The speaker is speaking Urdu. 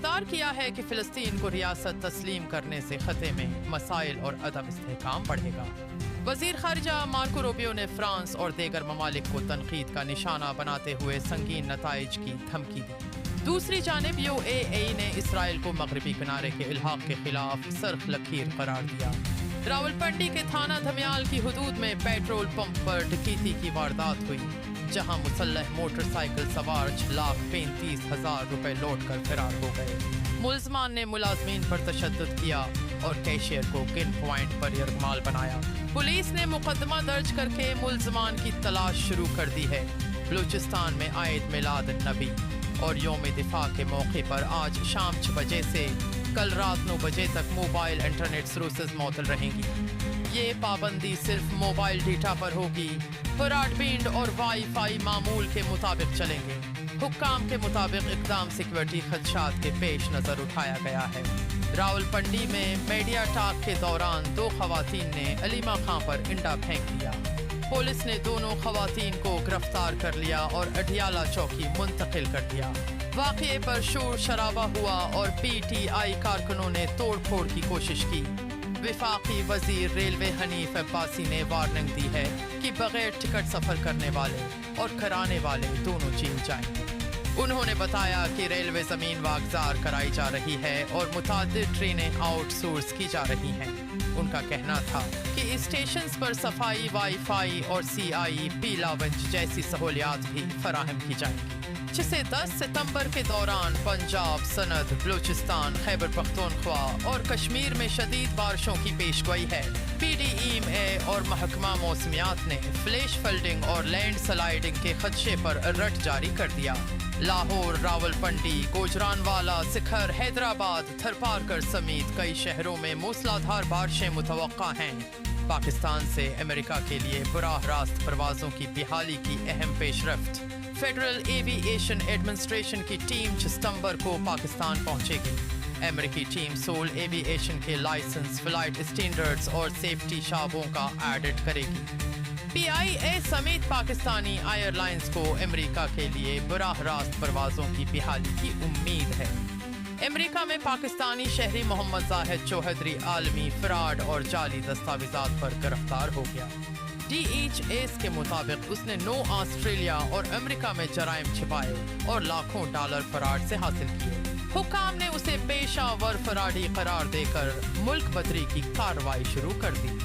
خبردار کیا ہے کہ فلسطین کو ریاست تسلیم کرنے سے خطے میں مسائل اور عدم استحکام بڑھے گا۔ وزیر خارجہ مارکو روبیو نے فرانس اور دیگر ممالک کو تنقید کا نشانہ بناتے ہوئے سنگین نتائج کی دھمکی دی۔ دوسری جانب یو اے ای نے اسرائیل کو مغربی کنارے کے الحاق کے خلاف سرخ لکیر قرار دیا۔ راولپنڈی کے تھانہ دھمیال کی حدود میں پیٹرول پمپ پر ڈکیتی کی واردات ہوئی، جہاں مسلح موٹر سائیکل سوار 6,35,000 روپے لوٹ کر فرار ہو گئے۔ ملزمان نے ملازمین پر تشدد کیا اور کیشیئر کو گن پوائنٹ پر یرغمال بنایا۔ پولیس نے مقدمہ درج کر کے ملزمان کی تلاش شروع کر دی ہے۔ بلوچستان میں عید میلاد النبی اور یوم دفاع کے موقع پر آج شام 6 بجے سے کل رات 9 بجے تک موبائل انٹرنیٹ سروسز معطل رہیں گی۔ یہ پابندی صرف موبائل ڈیٹا پر ہوگی۔ براڈ بینڈ اور وائی فائی معمول کے مطابق چلیں گے۔ حکام کے مطابق اقدام سیکورٹی خدشات کے پیش نظر اٹھایا گیا ہے۔ راولپنڈی میں میڈیا ٹاک کے دوران 2 خواتین نے علیمہ خان پر انڈا پھینک دیا۔ پولیس نے دونوں خواتین کو گرفتار کر لیا اور اڈیالہ چوکی منتقل کر دیا۔ واقعے پر شور شرابہ ہوا اور پی ٹی آئی کارکنوں نے توڑ پھوڑ کی کوشش کی۔ وفاقی وزیر ریلوے حنیف عباسی نے وارننگ دی ہے کہ بغیر ٹکٹ سفر کرنے والے اور کرانے والے دونوں جیل جائیں گے۔ انہوں نے بتایا کہ ریلوے زمین واگزار کرائی جا رہی ہے اور متعدد ٹرینیں آؤٹ سورس کی جا رہی ہیں۔ ان کا کہنا تھا کہ اسٹیشنز پر صفائی، وائی فائی اور سی آئی پی لاونج جیسی سہولیات بھی فراہم کی جائیں گی، جسے 10 ستمبر کے دوران پنجاب، سندھ، بلوچستان، خیبر پختونخوا اور کشمیر میں شدید بارشوں کی پیشگوئی ہے۔ پی ڈی ایم اے اور محکمہ موسمیات نے فلیش فلڈنگ اور لینڈ سلائیڈنگ کے خدشے پر الرٹ جاری کر دیا۔ لاہور، راولپنڈی، گوجرانوالا، سکھر، حیدرآباد، تھرپارکر سمیت کئی شہروں میں موسلادھار بارشیں متوقع ہیں۔ پاکستان سے امریکہ کے لیے براہ راست پروازوں کی بحالی کی اہم پیش رفت۔ فیڈرل ایوی ایشن ایڈمنسٹریشن کی ٹیم 6 ستمبر کو پاکستان پہنچے گی۔ امریکی ٹیم سول ایوی ایشن کے لائسنس، فلائٹ اسٹینڈرڈز اور سیفٹی شعبوں کا آڈٹ کرے گی۔ پی آئی اے سمیت پاکستانی ایئر لائنز کو امریکہ کے لیے براہ راست پروازوں کی بحالی کی امید ہے۔ امریکہ میں پاکستانی شہری محمد زاہد چوہدری عالمی فراڈ اور جعلی دستاویزات پر گرفتار ہو گیا۔ ڈی ایچ ایس کے مطابق اس نے 9 آسٹریلیا اور امریکہ میں جرائم چھپائے اور لاکھوں ڈالر فراڈ سے حاصل کیے۔ حکام نے اسے پیشہ ور فراڈی قرار دے کر ملک بدری کی کارروائی شروع کر دی۔